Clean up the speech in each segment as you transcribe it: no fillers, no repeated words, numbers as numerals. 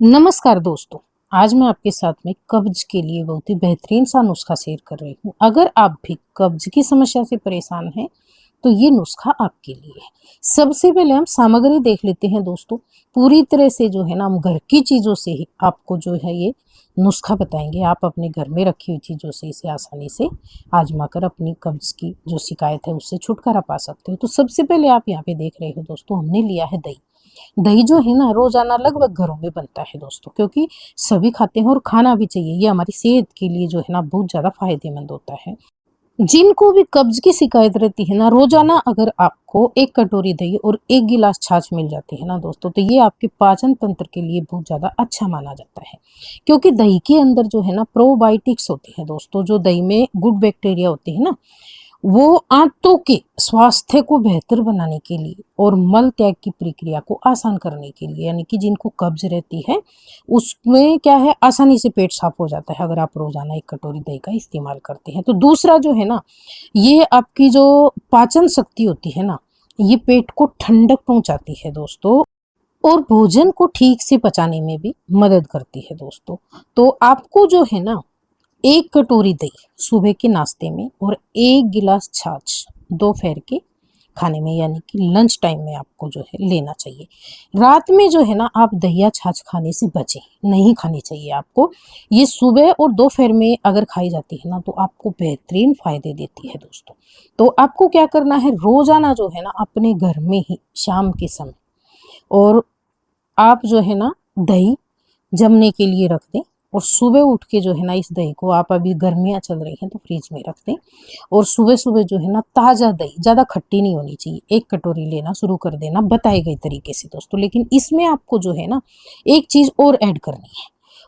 नमस्कार दोस्तों। आज मैं आपके साथ में कब्ज के लिए बहुत ही बेहतरीन सा नुस्खा शेयर कर रही हूँ। अगर आप भी कब्ज की समस्या से परेशान हैं तो ये नुस्खा आपके लिए है। सबसे पहले हम सामग्री देख लेते हैं दोस्तों। पूरी तरह से जो है ना हम घर की चीज़ों से ही आपको जो है ये नुस्खा बताएंगे। आप अपने घर में रखी हुई चीज़ों से इसे आसानी से आजमा कर अपनी कब्ज की जो शिकायत है उससे छुटकारा पा सकते हो। तो सबसे पहले आप यहाँ पे देख रहे हो दोस्तों, हमने लिया है दही। दही जो है ना रोजाना लगभग घरों में बनता है दोस्तों, क्योंकि सभी खाते हैं और खाना भी चाहिए। ये हमारी सेहत के लिए जो है ना बहुत ज्यादा फायदेमंद होता है। जिनको भी कब्ज की शिकायत रहती है ना, रोजाना अगर आपको एक कटोरी दही और एक गिलास छाछ मिल जाती है ना दोस्तों, तो ये आपके पाचन तंत्र के लिए बहुत ज्यादा अच्छा माना जाता है। क्योंकि दही के अंदर जो है ना प्रोबायोटिक्स होती है दोस्तों, जो दही में गुड बैक्टीरिया होती है ना, वो आंतों के स्वास्थ्य को बेहतर बनाने के लिए और मल त्याग की प्रक्रिया को आसान करने के लिए, यानी कि जिनको कब्ज रहती है उसमें क्या है, आसानी से पेट साफ हो जाता है अगर आप रोजाना एक कटोरी दही का इस्तेमाल करते हैं। तो दूसरा जो है ना, ये आपकी जो पाचन शक्ति होती है ना, ये पेट को ठंडक पहुंचाती है दोस्तों, और भोजन को ठीक से पचाने में भी मदद करती है दोस्तों। तो आपको जो है ना, एक कटोरी दही सुबह के नाश्ते में और एक गिलास छाछ दोपहर के खाने में, यानी कि लंच टाइम में आपको जो है लेना चाहिए। रात में जो है ना आप दही या छाछ खाने से बचें, नहीं खानी चाहिए आपको। ये सुबह और दोपहर में अगर खाई जाती है ना तो आपको बेहतरीन फायदे देती है दोस्तों। तो आपको क्या करना है, रोजाना जो है ना अपने घर में ही शाम के समय और आप जो है ना दही जमने के लिए रख दें, और सुबह उठ के जो है ना इस दही को, आप अभी गर्मियाँ चल रही हैं तो फ्रिज में रख दें, और सुबह सुबह जो है ना ताज़ा दही, ज़्यादा खट्टी नहीं होनी चाहिए, एक कटोरी लेना शुरू कर देना बताए गए तरीके से दोस्तों। लेकिन इसमें आपको जो है ना एक चीज़ और ऐड करनी है,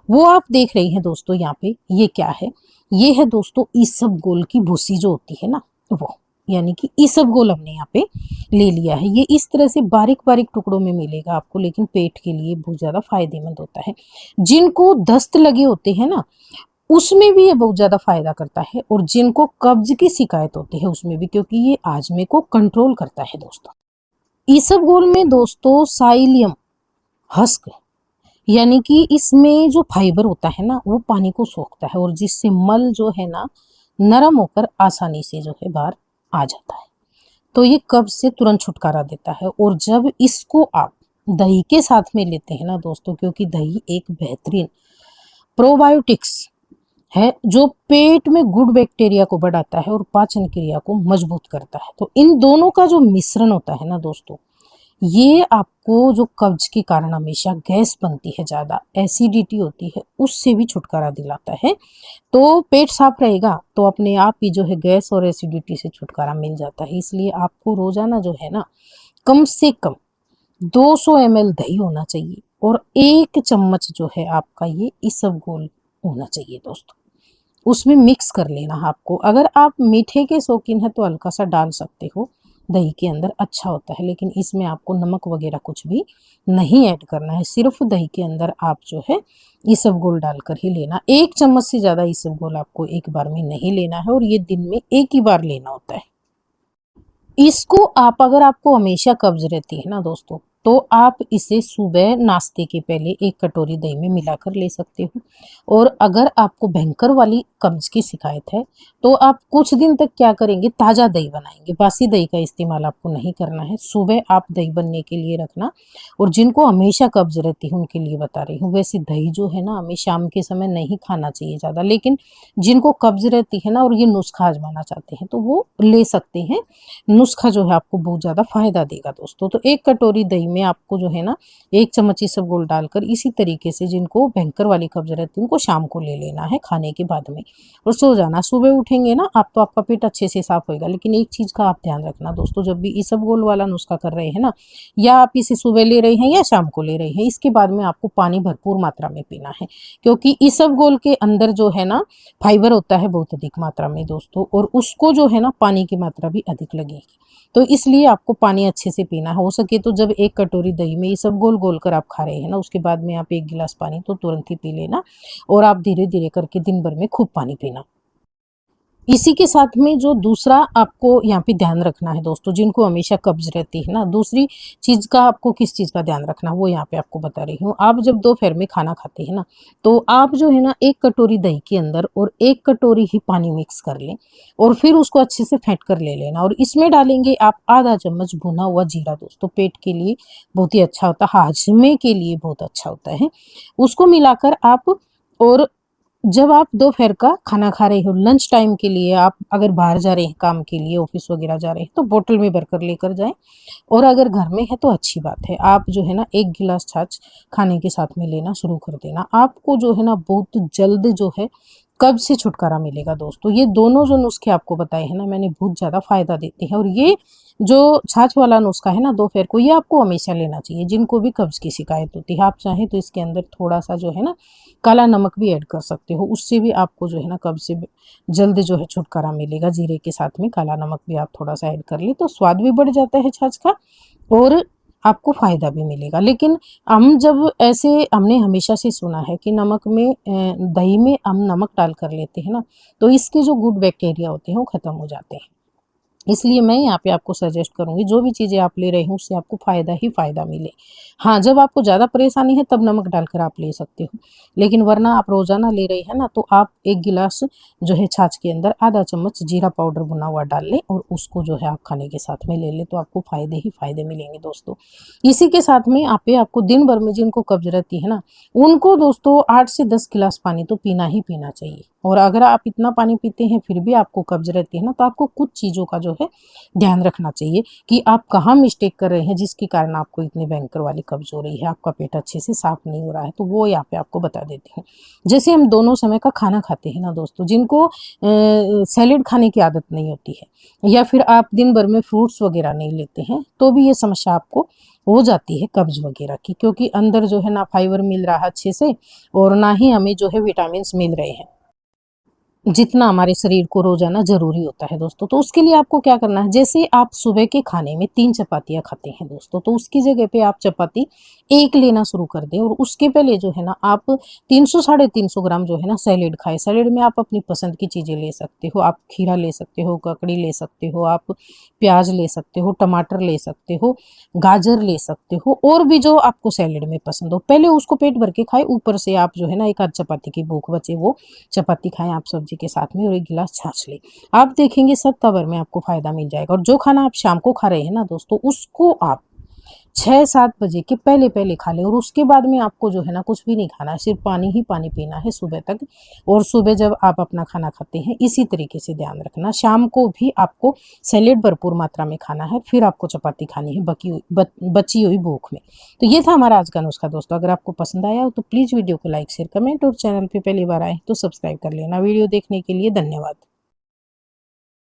वो आप देख रही हैं दोस्तों यहाँ पे, ये क्या है, ये है दोस्तों इसबगोल की भूसी जो होती है ना, वो, यानी कि इसबगोल हमने यहाँ पे ले लिया है। ये इस तरह से बारीक बारीक टुकड़ों में मिलेगा आपको, लेकिन पेट के लिए बहुत ज़्यादा फायदेमंद होता है। जिनको दस्त लगे होते हैं ना, उसमें भी ये बहुत ज़्यादा फायदा करता है, और जिनको कब्ज की शिकायत होती है उसमें भी, क्योंकि ये आजमे को कंट्रोल करता है दोस्तों। इसबगोल में दोस्तों साइलियम हस्क, यानी कि इसमें जो फाइबर होता है ना वो पानी को सोखता है, और जिससे मल जो है ना नरम होकर आसानी से जो है बाहर आ जाता है। तो ये कब्ज से तुरंत छुटकारा देता है। और जब इसको आप दही के साथ में लेते हैं ना दोस्तों, क्योंकि दही एक बेहतरीन प्रोबायोटिक्स है जो पेट में गुड बैक्टीरिया को बढ़ाता है और पाचन क्रिया को मजबूत करता है, तो इन दोनों का जो मिश्रण होता है ना दोस्तों, ये आपको जो कब्ज के कारण हमेशा गैस बनती है, ज़्यादा एसिडिटी होती है, उससे भी छुटकारा दिलाता है। तो पेट साफ रहेगा तो अपने आप ही जो है गैस और एसिडिटी से छुटकारा मिल जाता है। इसलिए आपको रोजाना जो है ना कम से कम 200 ml दही होना चाहिए, और 1 चम्मच जो है आपका ये इसबगोल होना चाहिए दोस्तों। उसमें मिक्स कर लेना आपको। अगर आप मीठे के शौकीन हैं तो हल्का सा डाल सकते हो दही के अंदर, अच्छा होता है, लेकिन इसमें आपको नमक वगैरह कुछ भी नहीं ऐड करना है। सिर्फ दही के अंदर आप जो है इसबगोल डालकर ही लेना। 1 चम्मच से ज़्यादा इसबगोल आपको एक बार में नहीं लेना है, और ये दिन में एक ही बार लेना होता है। इसको आप, अगर आपको हमेशा कब्ज रहती है ना दोस्तों, तो आप इसे सुबह नाश्ते के पहले एक कटोरी दही में मिलाकर ले सकते हो। और अगर आपको भयंकर वाली कब्ज की शिकायत है तो आप कुछ दिन तक क्या करेंगे, ताज़ा दही बनाएंगे। बासी दही का इस्तेमाल आपको नहीं करना है। सुबह आप दही बनने के लिए रखना, और जिनको हमेशा कब्ज रहती है उनके लिए बता रही हूँ। वैसे दही जो है ना हमें शाम के समय नहीं खाना चाहिए ज़्यादा, लेकिन जिनको कब्ज रहती है ना और ये नुस्खा आजमाना चाहते हैं तो वो ले सकते हैं। नुस्खा जो है आपको बहुत ज़्यादा फायदा देगा दोस्तों। तो एक कटोरी दही में आपको जो है ना 1 चम्मच इसबगोल डालकर, इसी तरीके से जिनको भयंकर वाली कब्ज रहती है उनको शाम को ले लेना है खाने के बाद में, और सो जाना। सुबह उठेंगे ना आप तो आपका पेट अच्छे से साफ होएगा। लेकिन एक चीज़ का आप ध्यान रखना दोस्तों, जब भी इसबगोल वाला नुस्खा कर रहे हैं ना, या आप इसे सुबह ले रहे हैं या शाम को ले रहे हैं, इसके बाद में आपको पानी भरपूर मात्रा में पीना है, क्योंकि इसबगोल के अंदर जो है ना फाइबर होता है बहुत अधिक मात्रा में दोस्तों, और उसको जो है ना पानी की मात्रा भी अधिक लगेगी। तो इसलिए आपको पानी अच्छे से पीना है। हो सके तो जब एक कटोरी दही में ये सब गोल गोल कर आप खा रहे हैं ना, उसके बाद में आप एक गिलास पानी तो तुरंत ही पी लेना, और आप धीरे धीरे करके दिन भर में खूब पानी पीना। इसी के साथ में जो दूसरा आपको यहाँ पे ध्यान रखना है दोस्तों, जिनको हमेशा कब्ज रहती है ना, दूसरी चीज़ का आपको किस चीज़ का ध्यान रखना है वो यहाँ पे आपको बता रही हूँ। आप जब दोपहर में खाना खाते हैं ना, तो आप जो है ना 1 कटोरी दही के अंदर और 1 कटोरी ही पानी मिक्स कर लें और फिर उसको अच्छे से फेंट कर ले लेना और इसमें डालेंगे आप आधा चम्मच भुना हुआ जीरा दोस्तों, पेट के लिए बहुत ही अच्छा होता है, हाजमे के लिए बहुत अच्छा होता है। उसको मिलाकर आप, और जब आप दोपहर का खाना खा रहे हो, लंच टाइम के लिए आप अगर बाहर जा रहे हैं काम के लिए, ऑफिस वगैरह जा रहे हैं, तो बोतल में भरकर लेकर जाएं। और अगर घर में है तो अच्छी बात है, आप जो है ना 1 गिलास छाछ खाने के साथ में लेना शुरू कर देना। आपको जो है ना बहुत जल्द जो है कब्ज से छुटकारा मिलेगा दोस्तों। ये दोनों जो नुस्खे आपको बताए हैं ना मैंने, बहुत ज़्यादा फायदा देते हैं। और ये जो छाछ वाला नुस्खा है ना दोपहर को, ये आपको हमेशा लेना चाहिए जिनको भी कब्ज की शिकायत होती है। आप चाहें तो इसके अंदर थोड़ा सा जो है ना काला नमक भी ऐड कर सकते हो, उससे भी आपको जो है ना कब्ज से जल्द जो है छुटकारा मिलेगा। जीरे के साथ में काला नमक भी आप थोड़ा सा ऐड कर ले तो स्वाद भी बढ़ जाता है छाछ का और आपको फ़ायदा भी मिलेगा। लेकिन हम जब ऐसे, हमने हमेशा से सुना है कि नमक में दही में हम नमक डाल कर लेते हैं ना, तो इसके जो गुड बैक्टीरिया होते हैं वो ख़त्म हो जाते हैं। इसलिए मैं यहाँ पे आपको सजेस्ट करूँगी, जो भी चीज़ें आप ले रहे हो उससे आपको फ़ायदा ही फ़ायदा मिले। हाँ, जब आपको ज़्यादा परेशानी है तब नमक डालकर आप ले सकते हो, लेकिन वरना आप रोज़ाना ले रहे हैं ना, तो आप 1 गिलास जो है छाछ के अंदर आधा चम्मच जीरा पाउडर भुना हुआ डाल लें और उसको जो है आप खाने के साथ में ले लें, तो आपको फ़ायदे ही फ़ायदे मिलेंगे दोस्तों। इसी के साथ में आपको दिन भर में जिनको कब्ज़ रहती है ना, उनको दोस्तों 8 से 10 गिलास पानी तो पीना ही पीना चाहिए। और अगर आप इतना पानी पीते हैं फिर भी आपको कब्ज़ रहती है ना, तो आपको कुछ चीज़ों का जो है ध्यान रखना चाहिए कि आप कहाँ मिस्टेक कर रहे हैं जिसके कारण आपको इतनी भयंकर वाली कब्ज़ हो रही है, आपका पेट अच्छे से साफ नहीं हो रहा है, तो वो यहाँ पे आपको बता देती हूँ। जैसे हम दोनों समय का खाना खाते हैं ना दोस्तों, जिनको सैलेड खाने की आदत नहीं होती है या फिर आप दिन भर में फ्रूट्स वगैरह नहीं लेते हैं, तो भी ये समस्या आपको हो जाती है कब्ज़ वगैरह की, क्योंकि अंदर जो है ना फाइबर मिल रहा है अच्छे से और ना ही हमें जो है विटामिन्स मिल रहे हैं जितना हमारे शरीर को रोजाना ज़रूरी होता है दोस्तों। तो उसके लिए आपको क्या करना है, जैसे आप सुबह के खाने में 3 चपातियाँ खाते हैं दोस्तों, तो उसकी जगह पे आप चपाती 1 लेना शुरू कर दें और उसके पहले जो है ना आप 300 साढ़े 300 ग्राम जो है ना सैलेड खाएँ। सैलेड में आप अपनी पसंद की चीज़ें ले सकते हो, आप खीरा ले सकते हो, ककड़ी ले सकते हो, आप प्याज ले सकते हो, टमाटर ले सकते हो, गाजर ले सकते हो और भी जो आपको सैलेड में पसंद हो। पहले उसको पेट भर के खाएँ, ऊपर से आप जो है ना 1 आध चपाती की भूख बचे वो चपाती खाएं आप सब्जी के साथ में और 1 गिलास छाछ लें। आप देखेंगे सप्ताह भर में आपको फ़ायदा मिल जाएगा। और जो खाना आप शाम को खा रहे हैं ना दोस्तों, उसको आप 6-7 बजे के पहले-पहले खा लें और उसके बाद में आपको जो है ना कुछ भी नहीं खाना है, सिर्फ पानी ही पानी पीना है सुबह तक। और सुबह जब आप अपना खाना खाते हैं इसी तरीके से ध्यान रखना। शाम को भी आपको सैलेड भरपूर मात्रा में खाना है, फिर आपको चपाती खानी है बची हुई भूख में। तो ये था हमारा आज का नुस्खा दोस्तों। अगर आपको पसंद आया हो तो प्लीज़ वीडियो को लाइक, शेयर, कमेंट और चैनल पे पहली बार आए तो सब्सक्राइब कर लेना। वीडियो देखने के लिए धन्यवाद।